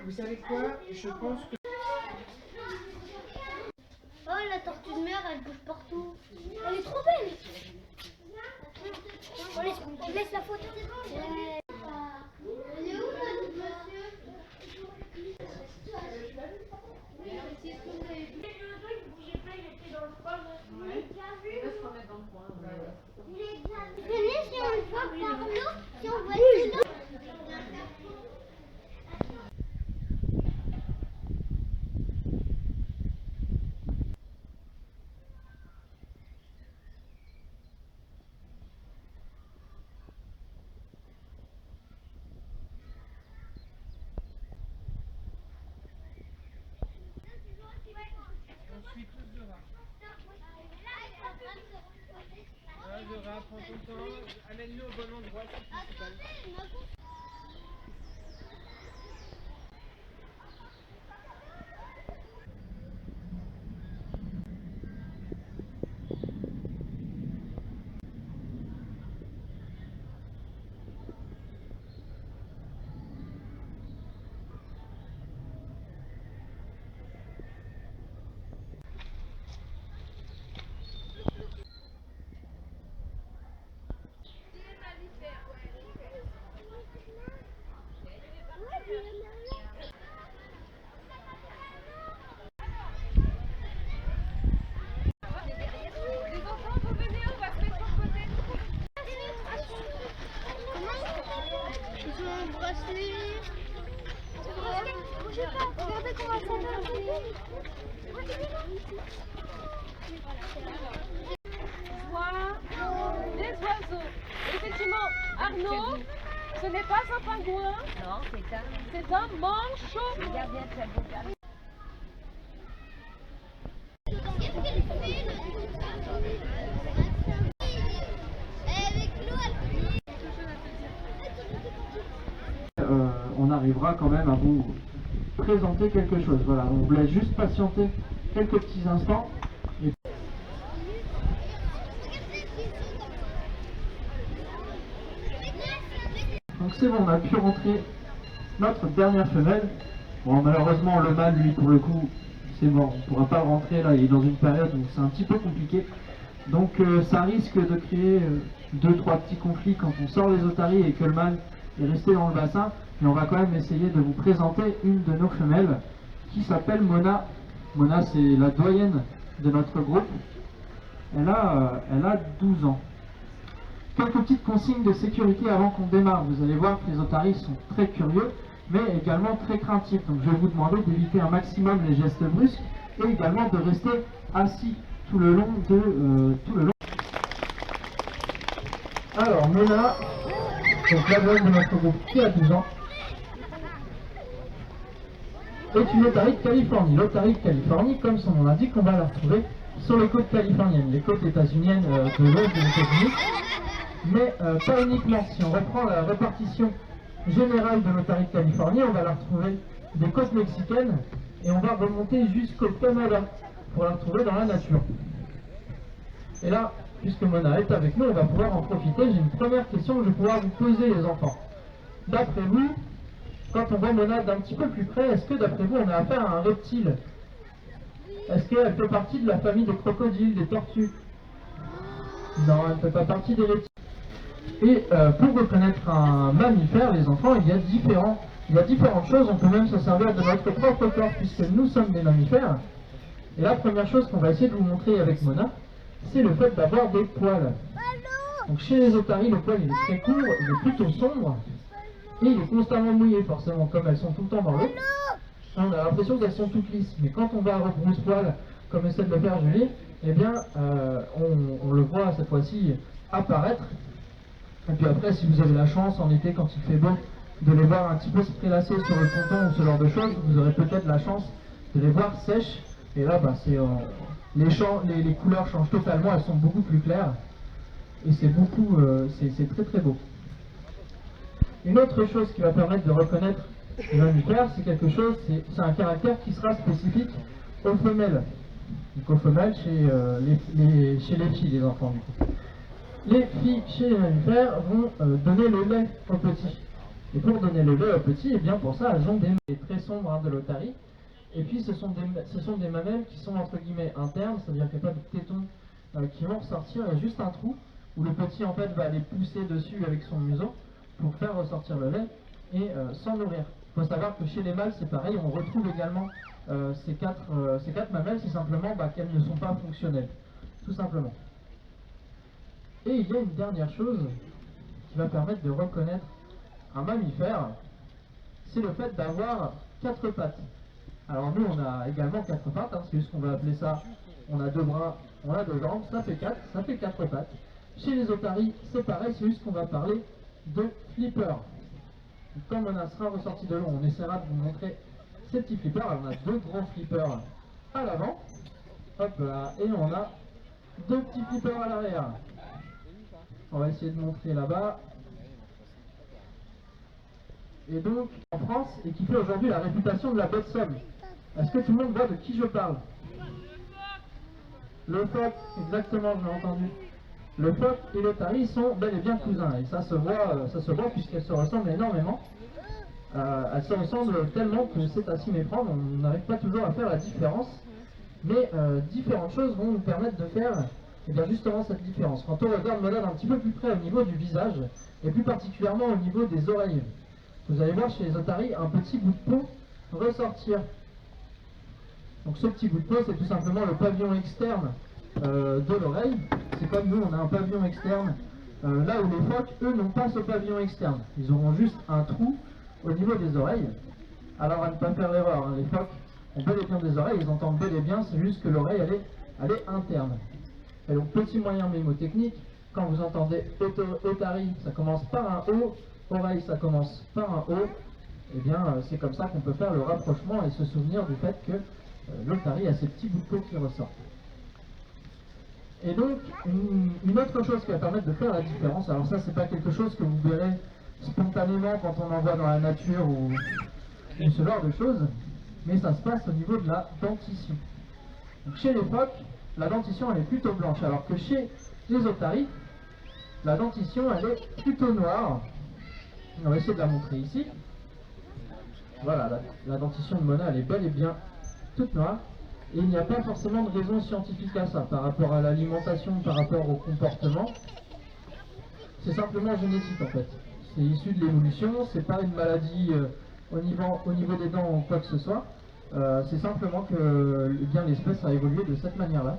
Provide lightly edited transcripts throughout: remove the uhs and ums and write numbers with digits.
Vous savez quoi? Je pense que... Oh, la tortue de mer, elle bouge partout. Elle est trop belle. On laisse la photo. Ouais. Elle est où, la monsieur? Venez si on voit par l'eau, si on voit de l'eau. On suit tous Zora. Zora, prends ton temps. Amène-nous au bon endroit, c'est le principal. Regardez comment ça Soit des oiseaux. Effectivement, Arnaud, ce n'est pas un pingouin. Non, c'est un manchot. Regarde bien, tu as beau faire. On arrivera quand même à vous présenter quelque chose. Voilà, on vous laisse juste patienter quelques petits instants. Et... Donc c'est bon, on a pu rentrer notre dernière femelle. Bon, malheureusement, le mâle, lui, pour le coup, c'est mort. On ne pourra pas rentrer là, il est dans une période où c'est un petit peu compliqué. Donc ça risque de créer 2-3 petits conflits quand on sort les otaries et que le mâle est resté dans le bassin. Mais on va quand même essayer de vous présenter une de nos femelles qui s'appelle Mona. Mona, c'est la doyenne de notre groupe. Elle a 12 ans. Quelques petites consignes de sécurité avant qu'on démarre. Vous allez voir que les otaries sont très curieux, mais également très craintifs. Donc je vais vous demander d'éviter un maximum les gestes brusques et également de rester assis tout le long Alors Mona, donc la doyenne de notre groupe qui a 12 ans, est une otarie de Californie. L'otarie de Californie, comme son nom l'indique, on va la retrouver sur les côtes californiennes, les côtes états-uniennes de l'ouest des États-Unis, mais pas uniquement. Si on reprend la répartition générale de l'otarie de Californie, on va la retrouver des côtes mexicaines et on va remonter jusqu'au Canada pour la retrouver dans la nature. Et là, puisque Mona est avec nous, on va pouvoir en profiter. J'ai une première question que je vais pouvoir vous poser, les enfants. D'après vous, quand on voit Mona d'un petit peu plus près, est-ce que d'après vous on a affaire à un reptile? Est-ce qu'elle fait partie de la famille des crocodiles, des tortues? Non, elle ne fait pas partie des reptiles. Et pour reconnaître un mammifère, les enfants, il y a différents il y a différentes choses, on peut même se servir de notre propre corps puisque nous sommes des mammifères. Et la première chose qu'on va essayer de vous montrer avec Mona, c'est le fait d'avoir des poils. Donc chez les otaries, le poil il est très court, il est plutôt sombre, et il est constamment mouillé forcément, comme elles sont tout le temps dans l'eau. On a l'impression qu'elles sont toutes lisses, mais quand on va à rebrousse-poil, comme essaie de le faire Julie, eh bien on le voit cette fois-ci apparaître. Et puis après, si vous avez la chance en été, quand il fait beau, de les voir un petit peu se prélasser sur le ponton ou ce genre de choses, vous aurez peut-être la chance de les voir sèches. Et là, bah, les couleurs changent totalement, elles sont beaucoup plus claires. Et c'est c'est très très beau. Une autre chose qui va permettre de reconnaître les mammifères, c'est quelque chose, c'est un caractère qui sera spécifique aux femelles. Donc aux femelles chez les filles, les enfants du coup. Les filles chez les mammifères vont donner le lait aux petits. Et pour donner le lait aux petits, et bien pour ça, elles ont des mamelles très sombres de l'otarie. Et puis ce sont des mamelles qui sont entre guillemets internes, c'est-à-dire qu'il n'y a pas de tétons qui vont ressortir, il y a juste un trou où le petit en fait va aller pousser dessus avec son museau pour faire ressortir le lait et s'en nourrir. Il faut savoir que chez les mâles c'est pareil, on retrouve également ces quatre mamelles, c'est simplement qu'elles ne sont pas fonctionnelles, tout simplement. Et il y a une dernière chose qui va permettre de reconnaître un mammifère, c'est le fait d'avoir 4 pattes. Alors nous on a également 4 pattes, hein, c'est juste qu'on va appeler ça, on a 2 bras, on a 2 jambes, ça fait 4 pattes. Chez les otaries c'est pareil, c'est juste qu'on va parler de flippers. Comme on sera ressorti de l'eau, on essaiera de vous montrer ces petits flippers. Alors on a 2 gros flippers à l'avant, hop là, et on a 2 petits flippers à l'arrière. On va essayer de montrer là-bas. Et donc en France, et qui fait aujourd'hui la réputation de la bête somme. Est-ce que tout le monde voit de qui je parle? Le phoque, exactement, je l'ai entendu. Le phoque et l'otarie sont bel et bien cousins, et ça se voit puisqu'elles se ressemblent énormément. Elles se ressemblent tellement que c'est à s'y méprendre, on n'arrive pas toujours à faire la différence. Mais différentes choses vont nous permettre de faire bien justement cette différence. Quand on regarde Mona d'un petit peu plus près au niveau du visage, et plus particulièrement au niveau des oreilles, vous allez voir chez les otaries un petit bout de peau ressortir. Donc ce petit bout de peau, c'est tout simplement le pavillon externe de l'oreille. C'est comme nous, on a un pavillon externe, là où les phoques, eux, n'ont pas ce pavillon externe. Ils auront juste un trou au niveau des oreilles. Alors à ne pas faire l'erreur, hein, les phoques ont bel et bien des oreilles, ils entendent bel et bien, c'est juste que l'oreille, elle est interne. Et donc petit moyen mémotechnique, quand vous entendez otarie, ça commence par un O, oreille, ça commence par un O, et bien c'est comme ça qu'on peut faire le rapprochement et se souvenir du fait que l'otarie a ces petits bouts de peau qui ressortent. Et donc, une autre chose qui va permettre de faire la différence, alors ça c'est pas quelque chose que vous verrez spontanément quand on en voit dans la nature ou ce genre de choses, mais ça se passe au niveau de la dentition. Donc, chez les phoques, la dentition elle est plutôt blanche, alors que chez les otaries, la dentition elle est plutôt noire. On va essayer de la montrer ici. Voilà, la dentition de Mona elle est bel et bien toute noire. Et il n'y a pas forcément de raison scientifique à ça, par rapport à l'alimentation, par rapport au comportement. C'est simplement génétique en fait. C'est issu de l'évolution, c'est pas une maladie au niveau des dents ou quoi que ce soit. C'est simplement que bien l'espèce a évolué de cette manière-là.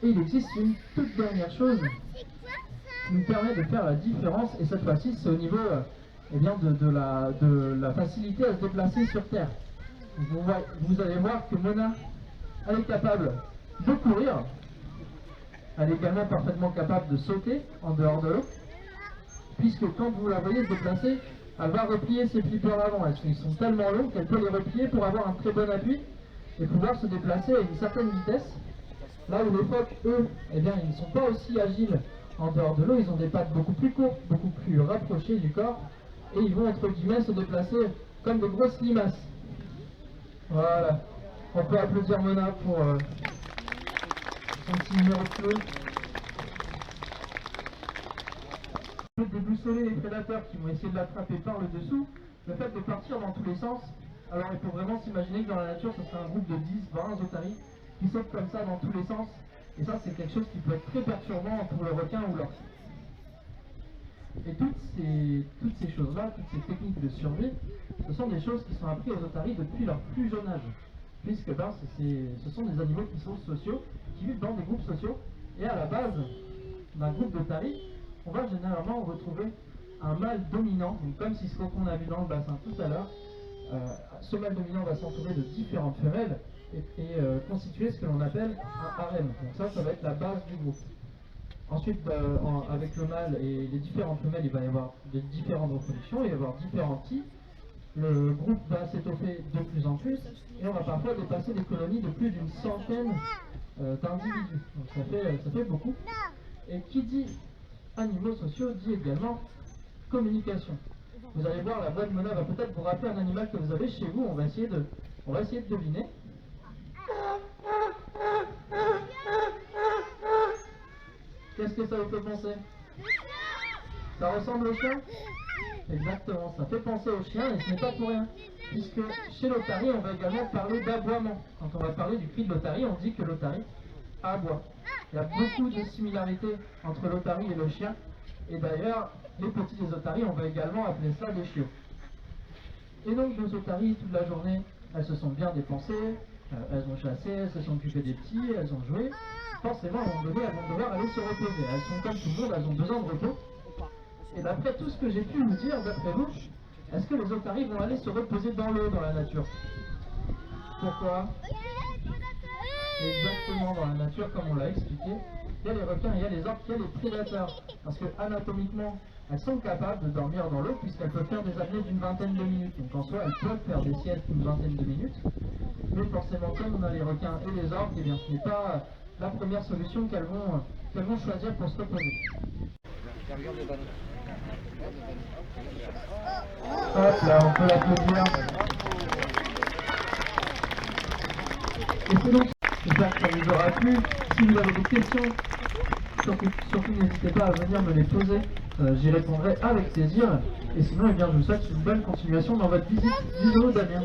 Et il existe une toute dernière chose qui nous permet de faire la différence, et cette fois-ci c'est au niveau eh bien, de la facilité à se déplacer sur Terre. Vous allez voir que Mona, elle est capable de courir, elle est également parfaitement capable de sauter en dehors de l'eau, puisque quand vous la voyez se déplacer, elle va replier ses flippers avant. Ils sont tellement longs qu'elle peut les replier pour avoir un très bon appui et pouvoir se déplacer à une certaine vitesse. Là où les phoques, eux, eh bien, ils ne sont pas aussi agiles en dehors de l'eau, ils ont des pattes beaucoup plus courtes, beaucoup plus rapprochées du corps, et ils vont entre guillemets se déplacer comme de grosses limaces. Voilà, on peut applaudir Mona pour son petit numéro de clou. Déboussoler les prédateurs qui vont essayer de l'attraper par le dessous, le fait de partir dans tous les sens. Alors il faut vraiment s'imaginer que dans la nature ce serait un groupe de 10, 20 otaries qui sautent comme ça dans tous les sens, et ça c'est quelque chose qui peut être très perturbant pour le requin ou l'orque. Et toutes ces choses-là, toutes ces techniques de survie, ce sont des choses qui sont apprises aux otaries depuis leur plus jeune âge. Puisque ce sont des animaux qui sont sociaux, qui vivent dans des groupes sociaux. Et à la base d'un groupe d'otaries, on va généralement retrouver un mâle dominant, donc comme ce qu'on a vu dans le bassin tout à l'heure. Ce mâle dominant va s'entourer de différentes femelles et constituer ce que l'on appelle un harem. Donc ça va être la base du groupe. Ensuite, avec le mâle et les différentes femelles, il va y avoir des différentes reproductions, il va y avoir différents petits. Le groupe va s'étoffer de plus en plus et on va parfois dépasser des colonies de plus d'une centaine d'individus. Donc ça fait beaucoup. Et qui dit animaux sociaux dit également communication. Vous allez voir, la voix de Mona va peut-être vous rappeler un animal que vous avez chez vous. On va essayer de deviner. Qu'est-ce que ça vous fait penser? Ça ressemble au chien? Exactement, ça fait penser au chien et ce n'est pas pour rien. Puisque chez l'otari, on va également parler d'aboiement. Quand on va parler du cri de l'otari, on dit que l'otari aboie. Il y a beaucoup de similarités entre l'otari et le chien. Et d'ailleurs, les petits des otaries, on va également appeler ça des chiots. Et donc, nos otaries, toute la journée, elles se sont bien dépensées, elles ont chassé, elles se sont occupées des petits, elles ont joué. Forcément, à un moment donné, elles vont devoir aller se reposer. Elles sont comme tout le monde, elles ont besoin de repos. Et d'après tout ce que j'ai pu vous dire, d'après vous, est-ce que les otaries vont aller se reposer dans l'eau, dans la nature? Pourquoi? Exactement, dans la nature, comme on l'a expliqué, il y a les requins, il y a les orques, il y a les prédateurs. Parce que anatomiquement, elles sont capables de dormir dans l'eau puisqu'elles peuvent faire des apnées d'une vingtaine de minutes. Donc en soi, elles peuvent faire des siestes d'une vingtaine de minutes. Mais forcément, comme on a les requins et les orques, eh bien, ce n'est pas la première solution qu'elles vont choisir pour se reposer. Hop là, on peut l'applaudir. Et c'est donc, j'espère que ça vous aura plu. Si vous avez des questions, surtout n'hésitez pas à venir me les poser. J'y répondrai avec plaisir. Et sinon, eh bien, je vous souhaite une bonne continuation dans votre visite du zoo d'Amiens.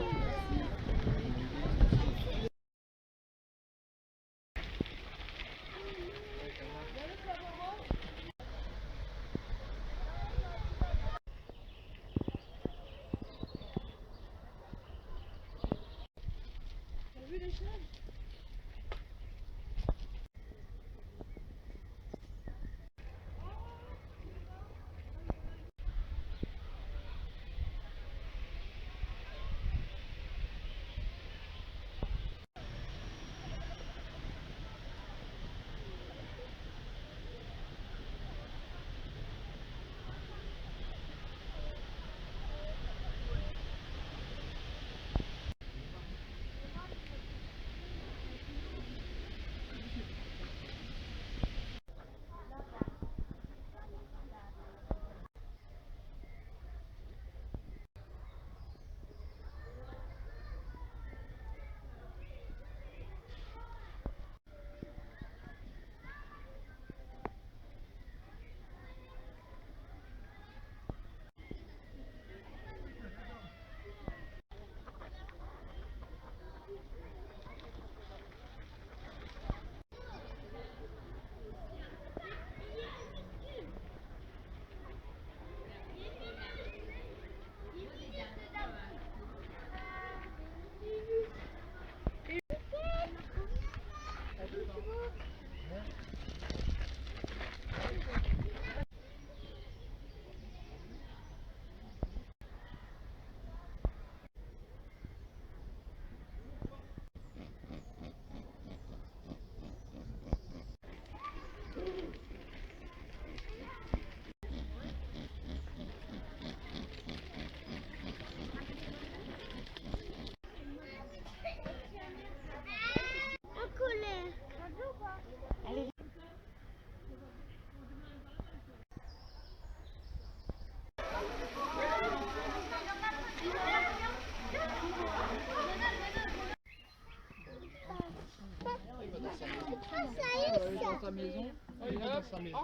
Sa maison. Il est dans sa maison.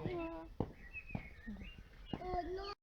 Oh non.